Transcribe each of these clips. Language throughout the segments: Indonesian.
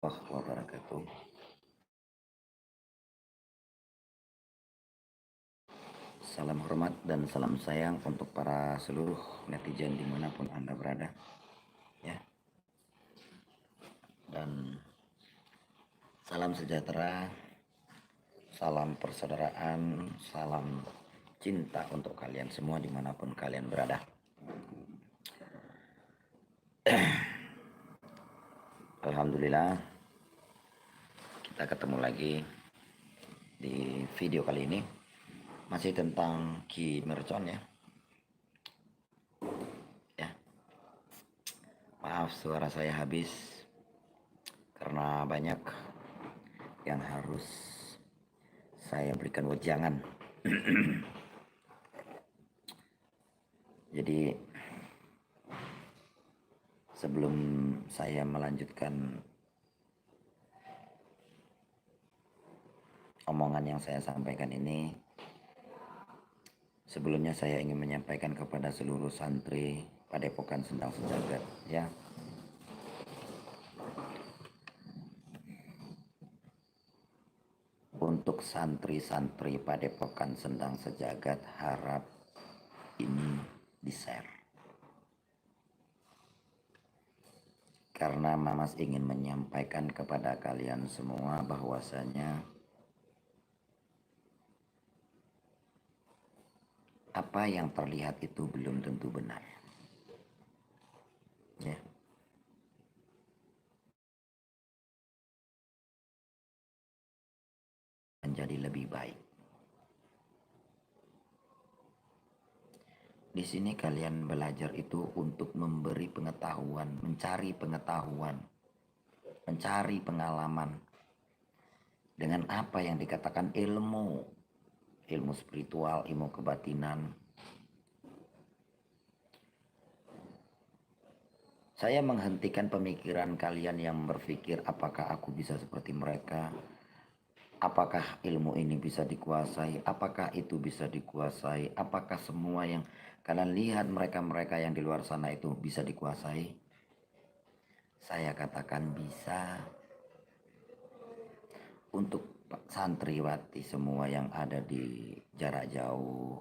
Wabarakatuh. Salam hormat dan salam sayang untuk para seluruh netizen dimanapun Anda berada, ya. Dan salam sejahtera, salam persaudaraan, salam cinta untuk kalian semua dimanapun kalian berada. Alhamdulillah, kita ketemu lagi di video kali ini. Masih tentang Ki Mercon, ya. Maaf suara saya habis karena banyak yang harus saya berikan wejangan. Jadi sebelum saya melanjutkan omongan yang saya sampaikan ini, sebelumnya saya ingin menyampaikan kepada seluruh santri Padepokan Sendang Sejagat, ya. Untuk santri-santri Padepokan Sendang Sejagat, harap ini di-share. Karena Mamas ingin menyampaikan kepada kalian semua bahwasanya apa yang terlihat itu belum tentu benar, ya. Menjadi lebih baik. Di sini kalian belajar itu untuk memberi pengetahuan, mencari pengetahuan, mencari pengalaman dengan apa yang dikatakan ilmu spiritual, ilmu kebatinan. Saya menghentikan pemikiran kalian yang berpikir apakah aku bisa seperti mereka, apakah ilmu ini bisa dikuasai, apakah itu bisa dikuasai, apakah semua yang kalian lihat mereka-mereka yang di luar sana itu bisa dikuasai. Saya katakan bisa. Untuk santriwati semua yang ada di jarak jauh,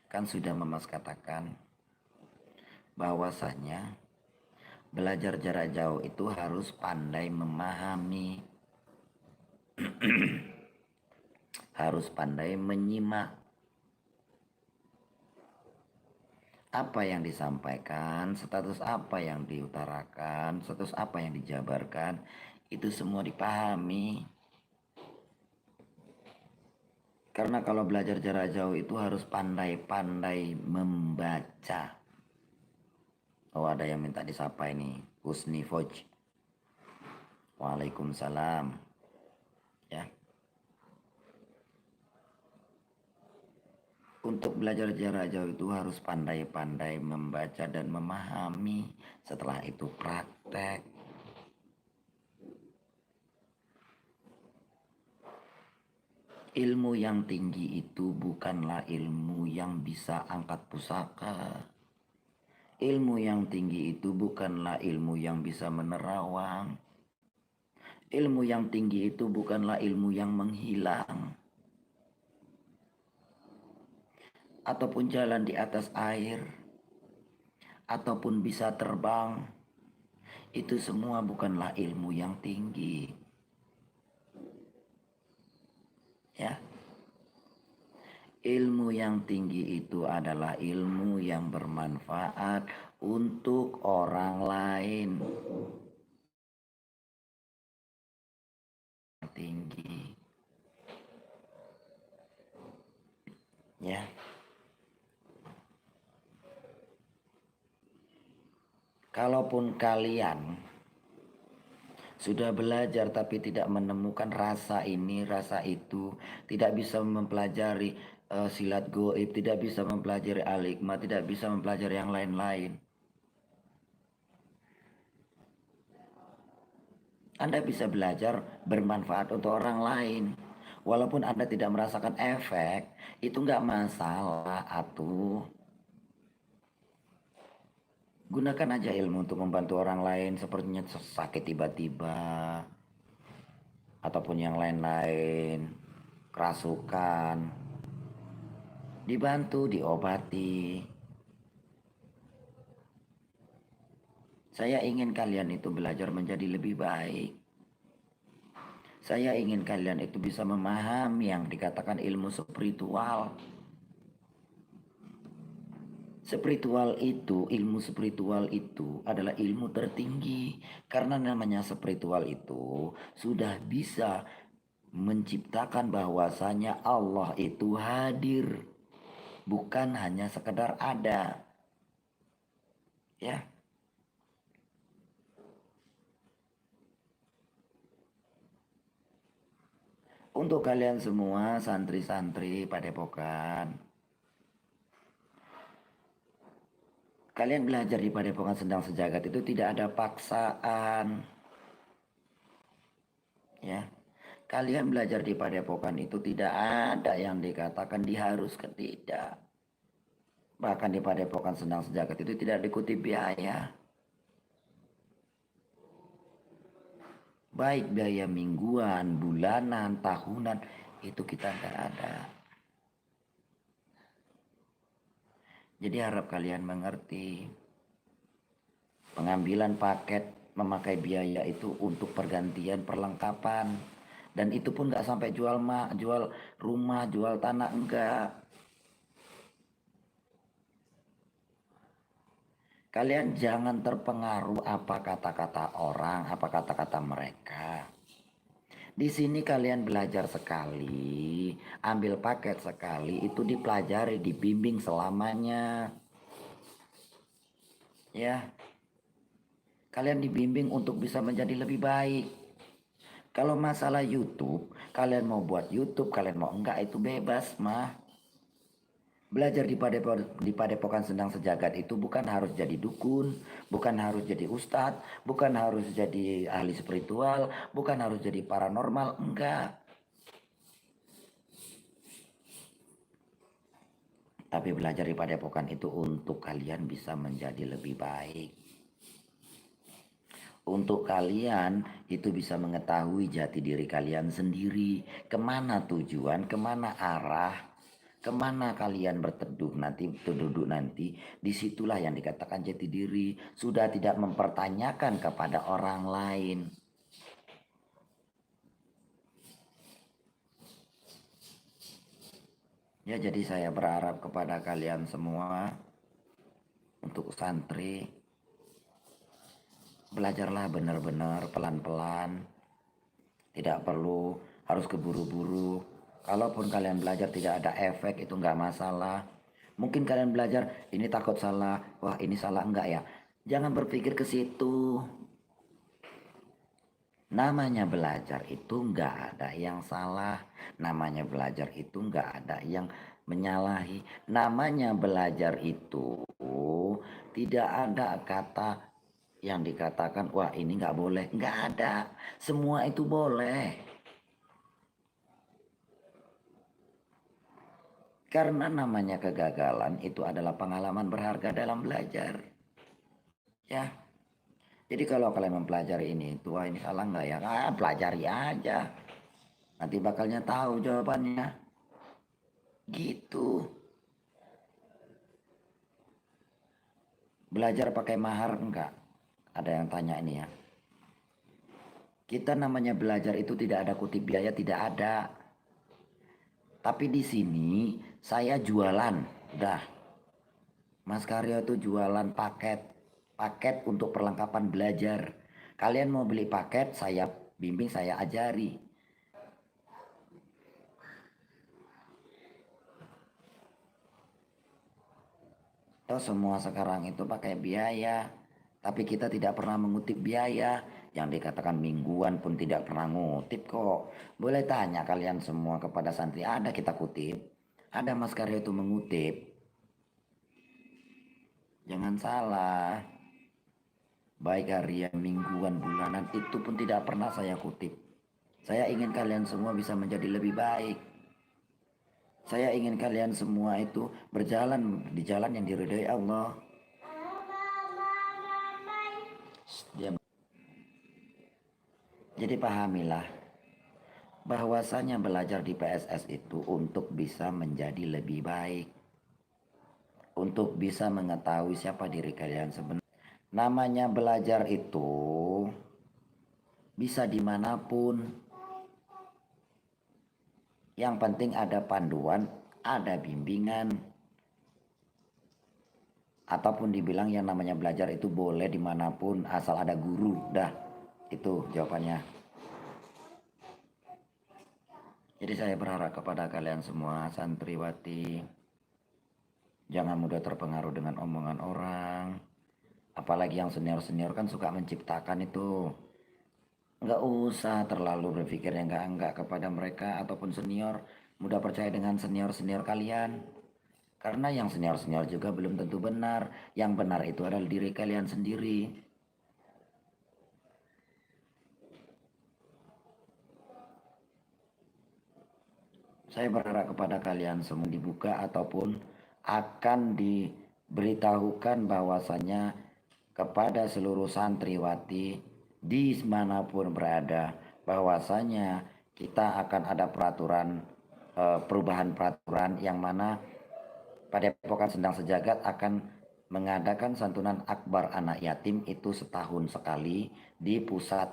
kan sudah Mamas katakan bahwasanya belajar jarak jauh itu harus pandai memahami, harus pandai menyimak apa yang disampaikan, status apa yang diutarakan, status apa yang dijabarkan, itu semua dipahami. Karena kalau belajar jarak jauh itu harus pandai-pandai membaca. Oh, ada yang minta disapa ini, Husni Foj. Waalaikumsalam. Ya. Untuk belajar jarak jauh itu harus pandai-pandai membaca dan memahami. Setelah itu praktek. Ilmu yang tinggi itu bukanlah ilmu yang bisa angkat pusaka. Ilmu yang tinggi itu bukanlah ilmu yang bisa menerawang. Ilmu yang tinggi itu bukanlah ilmu yang menghilang. Ataupun jalan di atas air. Ataupun bisa terbang. Itu semua bukanlah ilmu yang tinggi. Ya. Ilmu yang tinggi itu adalah ilmu yang bermanfaat untuk orang lain. Tinggi. Ya. Kalaupun kalian sudah belajar tapi tidak menemukan rasa ini, rasa itu, tidak bisa mempelajari silat goib, tidak bisa mempelajari al-hikmah, tidak bisa mempelajari yang lain-lain. Anda bisa belajar bermanfaat untuk orang lain. Walaupun Anda tidak merasakan efek, itu nggak masalah atuh. Gunakan aja ilmu untuk membantu orang lain, sepertinya sakit tiba-tiba ataupun yang lain-lain, kerasukan, dibantu, diobati. Saya ingin kalian itu belajar menjadi lebih baik. Saya ingin kalian itu bisa memahami yang dikatakan ilmu spiritual. Ilmu spiritual itu adalah ilmu tertinggi. Karena namanya spiritual itu sudah bisa menciptakan bahwasanya Allah itu hadir. Bukan hanya sekedar ada. Ya. Untuk kalian semua santri-santri Padepokan, kalian belajar di Padepokan Sendang Sejagat itu tidak ada paksaan. Ya. Kalian belajar di Padepokan itu tidak ada yang dikatakan diharuskan, tidak. Bahkan di Padepokan Sendang Sejagat itu tidak diikuti biaya. Baik biaya mingguan, bulanan, tahunan, itu kita tidak ada. Jadi harap kalian mengerti. Pengambilan paket memakai biaya itu untuk pergantian perlengkapan. Dan itu pun nggak sampai jual rumah, jual tanah, enggak. Kalian jangan terpengaruh apa kata-kata orang, apa kata-kata mereka. Di sini kalian belajar sekali, ambil paket sekali, itu dipelajari, dibimbing selamanya. Ya. Kalian dibimbing untuk bisa menjadi lebih baik. Kalau masalah YouTube, kalian mau buat YouTube, kalian mau enggak, itu bebas mah. Belajar di Padepokan Sendang Sejagat itu bukan harus jadi dukun, bukan harus jadi ustadz, bukan harus jadi ahli spiritual, bukan harus jadi paranormal, enggak. Tapi belajar di Padepokan itu untuk kalian bisa menjadi lebih baik. Untuk kalian itu bisa mengetahui jati diri kalian sendiri, kemana tujuan, kemana arah. Kemana kalian berteduh nanti, duduk nanti, disitulah yang dikatakan jati diri. Sudah tidak mempertanyakan kepada orang lain. Ya, jadi saya berharap kepada kalian semua, untuk santri, belajarlah benar-benar pelan-pelan. Tidak perlu harus keburu-buru. Kalaupun kalian belajar tidak ada efek, itu nggak masalah. Mungkin kalian belajar ini takut salah, wah ini salah, enggak ya. Jangan berpikir ke situ. Namanya belajar itu nggak ada yang salah. Namanya belajar itu nggak ada yang menyalahi. Namanya belajar itu tidak ada kata yang dikatakan wah ini nggak boleh. Nggak ada. Semua itu boleh. Karena namanya kegagalan itu adalah pengalaman berharga dalam belajar. Ya. Jadi kalau kalian mempelajari ini, itu wah ini salah nggak ya? Pelajari aja. Nanti bakalnya tahu jawabannya. Gitu. Belajar pakai mahar enggak? Ada yang tanya ini ya. Kita namanya belajar itu tidak ada kutip biaya, tidak ada. Tapi di sini saya jualan, dah. Mas Karyo itu jualan paket untuk perlengkapan belajar. Kalian mau beli paket, saya bimbing, saya ajari. Toh semua sekarang itu pakai biaya, tapi kita tidak pernah mengutip biaya. Yang dikatakan mingguan pun tidak pernah ngutip kok. Boleh tanya kalian semua kepada santri, ada kita kutip. Ada Mas Karyo itu mengutip. Jangan salah. Baik harian, mingguan, bulanan, itu pun tidak pernah saya kutip. Saya ingin kalian semua bisa menjadi lebih baik. Saya ingin kalian semua itu berjalan di jalan yang diridhai Allah. Dia- Jadi pahamilah bahwasanya belajar di PSS itu untuk bisa menjadi lebih baik. Untuk bisa mengetahui siapa diri kalian sebenarnya. Namanya belajar itu bisa dimanapun. Yang penting ada panduan, ada bimbingan. Ataupun dibilang yang namanya belajar itu boleh dimanapun asal ada guru. Dah, itu jawabannya. Jadi saya berharap kepada kalian semua santriwati, jangan mudah terpengaruh dengan omongan orang. Apalagi yang senior-senior kan suka menciptakan itu. Nggak usah terlalu berpikir yang enggak kepada mereka ataupun senior. Mudah percaya dengan senior-senior kalian. Karena yang senior-senior juga belum tentu benar. Yang benar itu adalah diri kalian sendiri. Saya berharap kepada kalian semua dibuka ataupun akan diberitahukan bahwasanya kepada seluruh santriwati dimanapun berada bahwasanya kita akan ada peraturan perubahan peraturan yang mana Padepokan Sendang Sejagat akan mengadakan santunan akbar anak yatim itu setahun sekali di pusat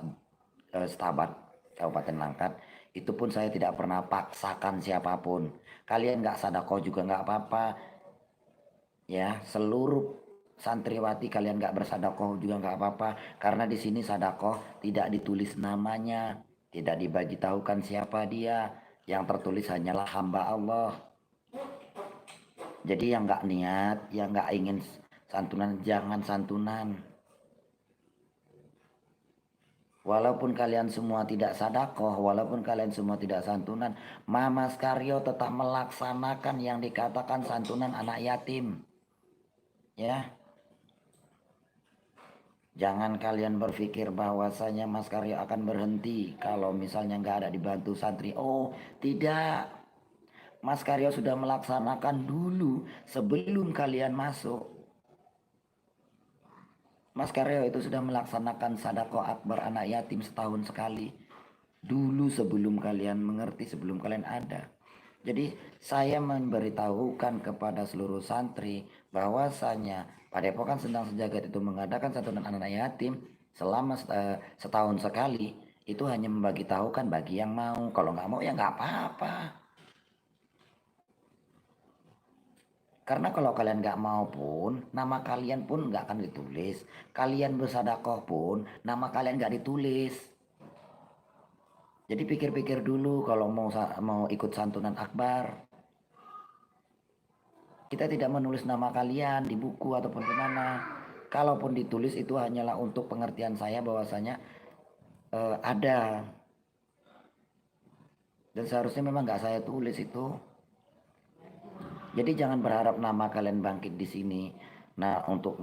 Stabat Kabupaten Langkat. Itu pun saya tidak pernah paksakan siapapun. Kalian nggak sadako juga nggak apa-apa. Ya, seluruh santriwati kalian nggak bersadako juga nggak apa-apa. Karena di sini sadako tidak ditulis namanya, tidak dibagi tahukan siapa dia. Yang tertulis hanyalah hamba Allah. Jadi yang nggak niat, yang nggak ingin santunan, jangan santunan. Walaupun kalian semua tidak sadakoh, walaupun kalian semua tidak santunan, Mama Skaryo tetap melaksanakan yang dikatakan santunan anak yatim. Ya, jangan kalian berpikir bahwasanya Mas Karyo akan berhenti kalau misalnya nggak ada dibantu santri. Oh, tidak. Mas Karyo sudah melaksanakan dulu sebelum kalian masuk. Mas Karyo itu sudah melaksanakan sadako akbar anak yatim setahun sekali. Dulu sebelum kalian mengerti, sebelum kalian ada. Jadi saya memberitahukan kepada seluruh santri bahwasanya Padepokan Sendang Sejagat itu mengadakan santunan anak yatim selama setahun sekali. Itu hanya membagi tahukan bagi yang mau. Kalau nggak mau ya nggak apa-apa. Karena kalau kalian nggak mau pun, nama kalian pun nggak akan ditulis. Kalian bersedekah pun, nama kalian nggak ditulis. Jadi pikir-pikir dulu kalau mau ikut santunan akbar. Kita tidak menulis nama kalian di buku ataupun di mana. Kalaupun ditulis itu hanyalah untuk pengertian saya bahwasanya ada. Dan seharusnya memang nggak saya tulis itu. Jadi jangan berharap nama kalian bangkit di sini. Nah untuk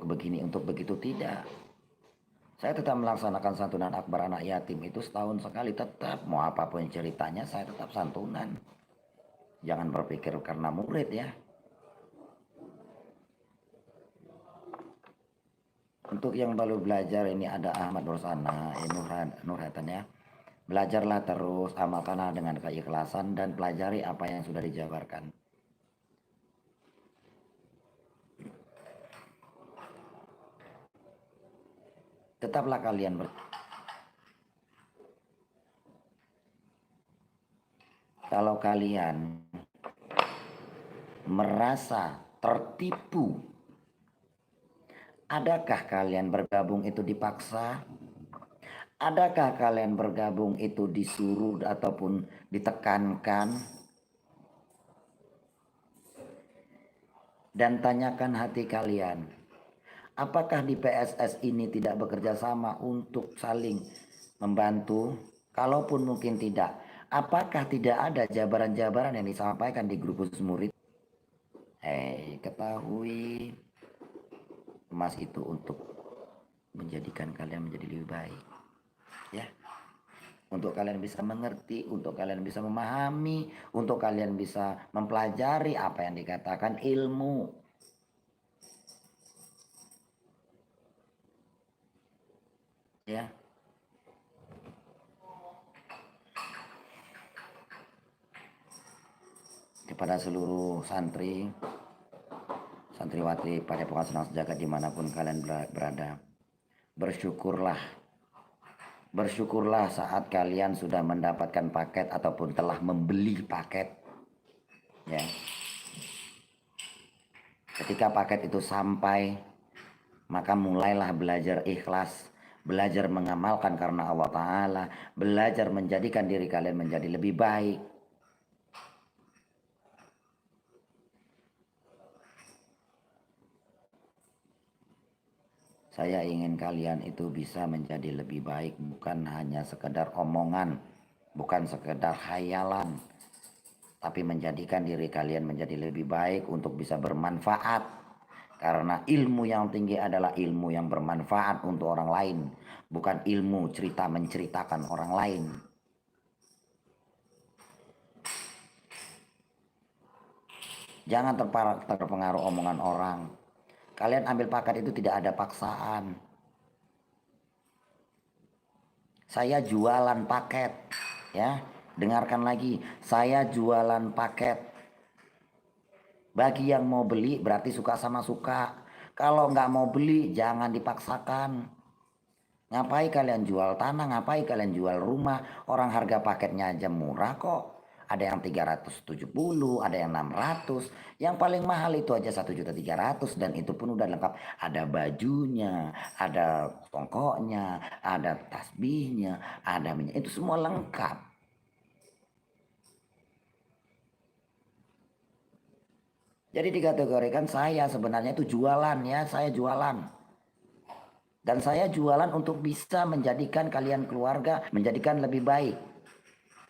begini, untuk begitu tidak. Saya tetap melaksanakan santunan akbar anak yatim itu setahun sekali tetap. Mau apapun ceritanya saya tetap santunan. Jangan berpikir karena murid ya. Untuk yang baru belajar ini ada Ahmad Rorsana, Nur Hatan ya. Belajarlah terus, amalkanlah dengan keikhlasan dan pelajari apa yang sudah dijabarkan. Tetaplah kalian kalau kalian merasa tertipu, adakah kalian bergabung itu dipaksa? Adakah kalian bergabung itu disuruh ataupun ditekankan? Dan tanyakan hati kalian, apakah di PSS ini tidak bekerja sama untuk saling membantu? Kalaupun mungkin tidak, apakah tidak ada jabaran-jabaran yang disampaikan di grup khusus murid? Ketahui emas itu untuk menjadikan kalian menjadi lebih baik. Ya. Untuk kalian bisa mengerti, untuk kalian bisa memahami, untuk kalian bisa mempelajari apa yang dikatakan ilmu. kepada seluruh santriwati Padepokan Senang Sejagat dimanapun kalian berada. Bersyukurlah saat kalian sudah mendapatkan paket ataupun telah membeli paket. Ya. Ketika paket itu sampai, maka mulailah belajar ikhlas, belajar mengamalkan karena Allah Ta'ala, belajar menjadikan diri kalian menjadi lebih baik. Saya ingin kalian itu bisa menjadi lebih baik, bukan hanya sekedar omongan, bukan sekedar khayalan, tapi menjadikan diri kalian menjadi lebih baik untuk bisa bermanfaat. Karena ilmu yang tinggi adalah ilmu yang bermanfaat untuk orang lain, bukan ilmu cerita menceritakan orang lain. Jangan terpengaruh omongan orang. Kalian ambil paket itu tidak ada paksaan. Saya jualan paket, ya. Dengarkan lagi, saya jualan paket. Bagi yang mau beli berarti suka sama suka. Kalau nggak mau beli jangan dipaksakan. Ngapain kalian jual tanah, ngapain kalian jual rumah? Orang harga paketnya aja murah kok. Ada yang 370, ada yang 600. Yang paling mahal itu aja 1.300.000 dan itu pun udah lengkap. Ada bajunya, ada tongkoknya, ada tasbihnya, ada minyak. Itu semua lengkap. Jadi dikategorikan saya sebenarnya itu jualan ya, saya jualan. Dan saya jualan untuk bisa menjadikan kalian keluarga menjadikan lebih baik.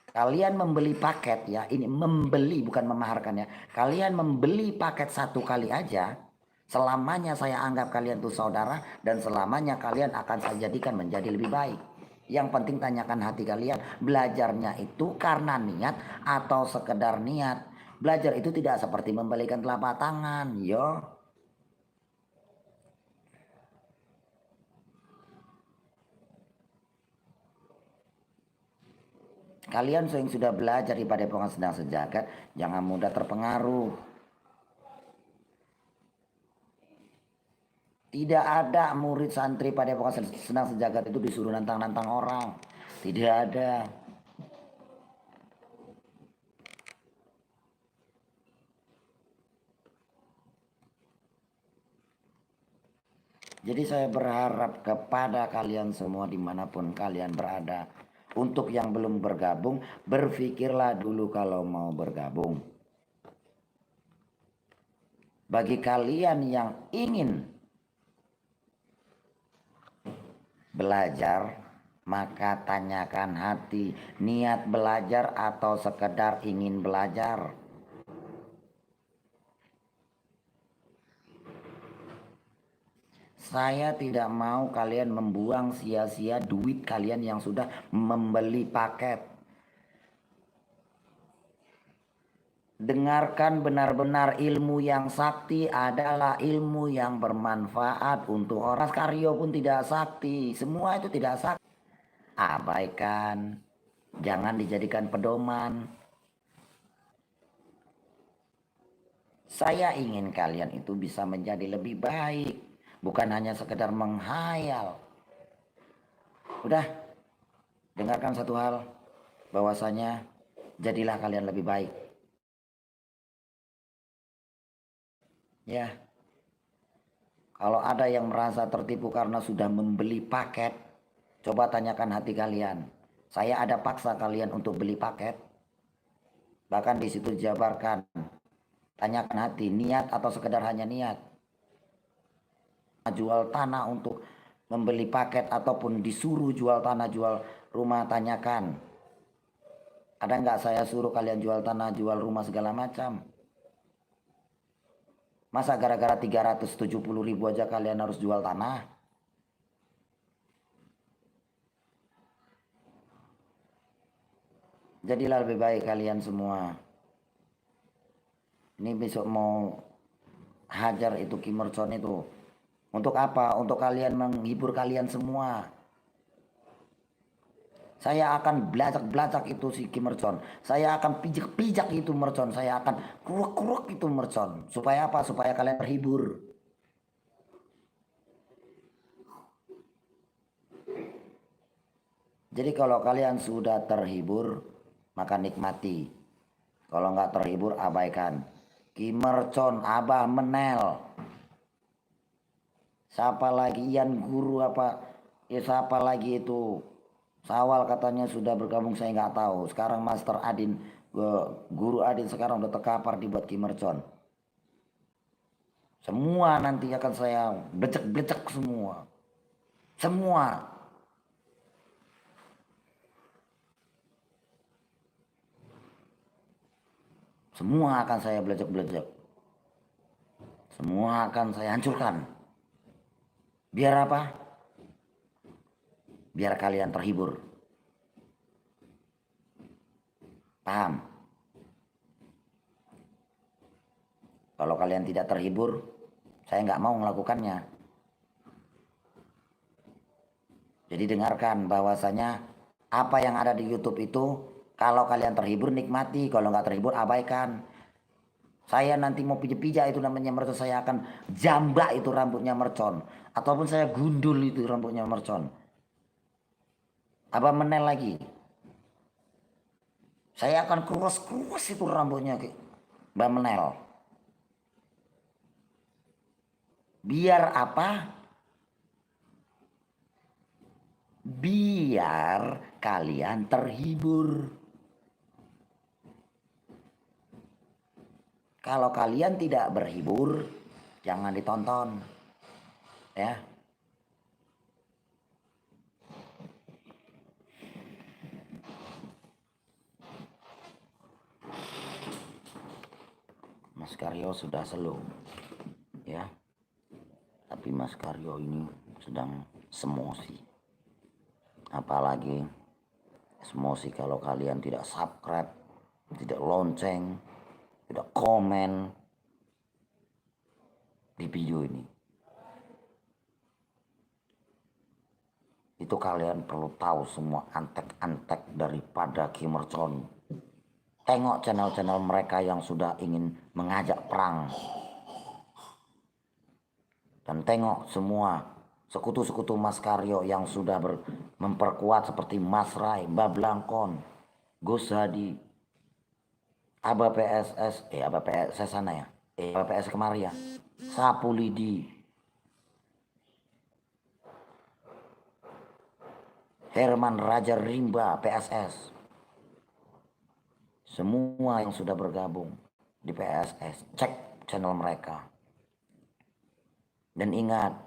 Kalian membeli paket ya, ini membeli bukan memaharkan ya. Kalian membeli paket satu kali aja, selamanya saya anggap kalian tuh saudara dan selamanya kalian akan saya jadikan menjadi lebih baik. Yang penting tanyakan hati kalian, belajarnya itu karena niat atau sekedar niat. Belajar itu tidak seperti membalikan telapak tangan, yo. Kalian yang sudah belajar di Padepokan Senang Sejagat, jangan mudah terpengaruh. Tidak ada murid santri Padepokan Senang Sejagat itu disuruh nantang-nantang orang. Tidak ada. Jadi saya berharap kepada kalian semua dimanapun kalian berada. Untuk yang belum bergabung, berpikirlah dulu kalau mau bergabung. Bagi kalian yang ingin belajar, maka tanyakan hati, niat belajar atau sekedar ingin belajar. Saya tidak mau kalian membuang sia-sia duit kalian yang sudah membeli paket. Dengarkan benar-benar ilmu yang sakti adalah ilmu yang bermanfaat untuk orang. Karyo pun tidak sakti, semua itu tidak sakti. Abaikan, jangan dijadikan pedoman. Saya ingin kalian itu bisa menjadi lebih baik, bukan hanya sekedar menghayal. Udah, dengarkan satu hal, bahwasanya jadilah kalian lebih baik. Ya, kalau ada yang merasa tertipu karena sudah membeli paket, coba tanyakan hati kalian. Saya ada paksa kalian untuk beli paket? Bahkan di situ dijabarkan, tanyakan hati, niat atau sekedar hanya niat. Jual tanah untuk membeli paket ataupun disuruh jual tanah, jual rumah, tanyakan. Ada nggak saya suruh kalian jual tanah, jual rumah segala macam? Masa gara-gara 370.000 aja kalian harus jual tanah? Jadilah lebih baik kalian semua. Ini besok mau hajar itu Kim Mercon itu. Untuk apa? Untuk kalian menghibur kalian semua. Saya akan belacak-belacak itu si Kim Mercon. Saya akan pijak-pijak itu Mercon. Saya akan kuruk-kuruk itu Mercon. Supaya apa? Supaya kalian terhibur. Jadi kalau kalian sudah terhibur, maka nikmati. Kalau nggak terhibur, abaikan. Kim Mercon, Abah Menel. Siapa lagi Ian Guru apa? Ya siapa lagi itu? Sawal katanya sudah bergabung, saya nggak tahu. Sekarang Master Adin, Guru Adin sekarang udah terkapar dibuat Kim Mercon. Semua nanti akan saya becek-becek semua. Semua. Semua akan saya belecek-belecek. Semua akan saya hancurkan. Biar apa? Biar kalian terhibur. Paham? Kalau kalian tidak terhibur, saya nggak mau melakukannya. Jadi dengarkan bahwasanya apa yang ada di YouTube itu, kalau kalian terhibur nikmati, kalau nggak terhibur abaikan. Saya nanti mau pijak-pijak itu namanya Mercon, saya akan jambak itu rambutnya Mercon. Ataupun saya gundul itu rambutnya Mercon. Apa menel lagi? Saya akan kurus-kurus itu rambutnya Mbak Menel. Biar apa? Biar kalian terhibur. Kalau kalian tidak berhibur, jangan ditonton. Ya. Mas Karyo sudah slow. Ya. Tapi Mas Karyo ini sedang semosi. Apalagi semosi kalau kalian tidak subscribe, tidak lonceng, tidak komen di video ini. Itu kalian perlu tahu semua antek-antek daripada Kim Mercon. Tengok channel-channel mereka yang sudah ingin mengajak perang. Dan tengok semua sekutu-sekutu Mas Karyo yang sudah memperkuat seperti Mas Rai, Bablangkon, Gus Hadi, Aba PSS, Aba PSS sana ya, Aba PSS Kemaria, Sapu Lidi, Herman Raja Rimba PSS. Semua yang sudah bergabung di PSS, cek channel mereka. Dan ingat,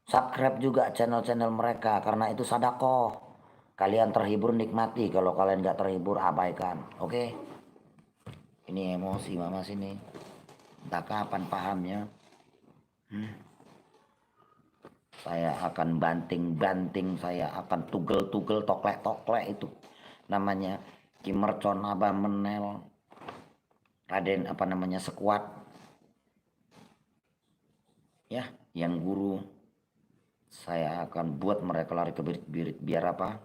subscribe juga channel-channel mereka karena itu sedekah. Kalian terhibur nikmati, kalau kalian nggak terhibur abaikan. Oke? Ini emosi mama sini. Entah kapan pahamnya. Saya akan banting-banting, saya akan tugel-tugel, toklek-toklek itu. Namanya Kim Mercon, Abah Menel, Raden apa namanya sekuat. Ya, yang guru. Saya akan buat mereka lari ke birit-birit. Biar apa?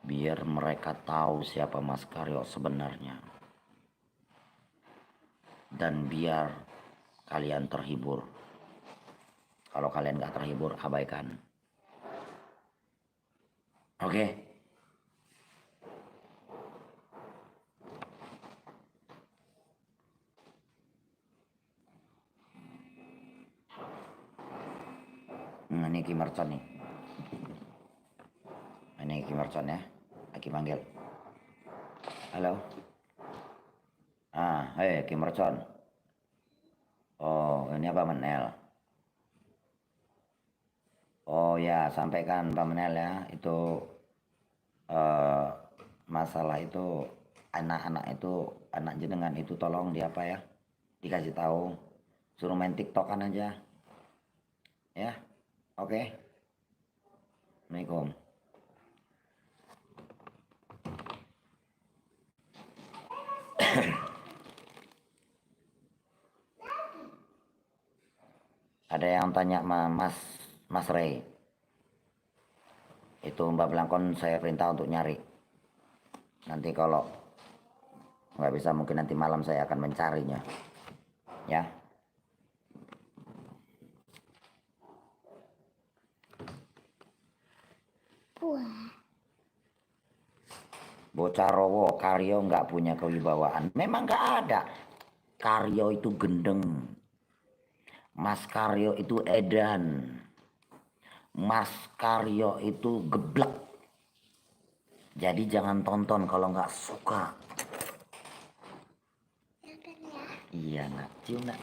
Biar mereka tahu siapa Mas Karyo sebenarnya. Dan biar kalian terhibur. Kalau kalian gak terhibur, abaikan. Oke? Ini Kim Mercon nih. Ini Kim Mercon ya. Lagi panggil. Halo? Hei Kim Mercon. Oh, ini apa Menel? Oh ya, sampaikan Pak Menel ya. Itu masalah itu anak-anak itu, anak jenengan itu tolong di apa ya? Dikasih tahu. Suruh main TikTokan aja. Ya. Oke. Assalamualaikum. Ada Ada yang tanya Mas Ray. Itu Mbak Blangkon saya perintah untuk nyari. Nanti kalau nggak bisa mungkin nanti malam saya akan mencarinya. Ya. Bocah Rowo, Karyo nggak punya kewibawaan. Memang nggak ada. Karyo itu gendeng. Mas Karyo itu edan. Mas Karyo itu geblek. Jadi jangan tonton kalau nggak suka. Iya nak, cium nak.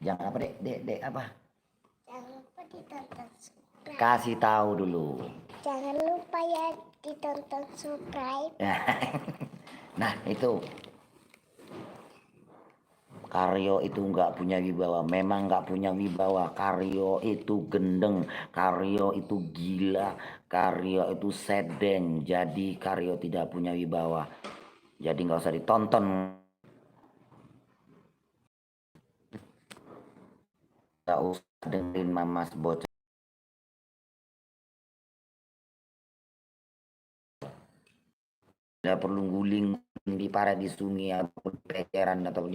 Jangan apa dek apa? Jangan lupa ditonton subscribe. Kasih tahu dulu. Jangan lupa ya ditonton subscribe. Nah itu. Karyo itu nggak punya wibawa, memang nggak punya wibawa. Karyo itu gendeng, Karyo itu gila, Karyo itu sedeng. Jadi Karyo tidak punya wibawa. Jadi nggak usah ditonton. Nggak usah dengerin mamas bocah. Tidak perlu guling di para di sungai ataupun peceran ataupun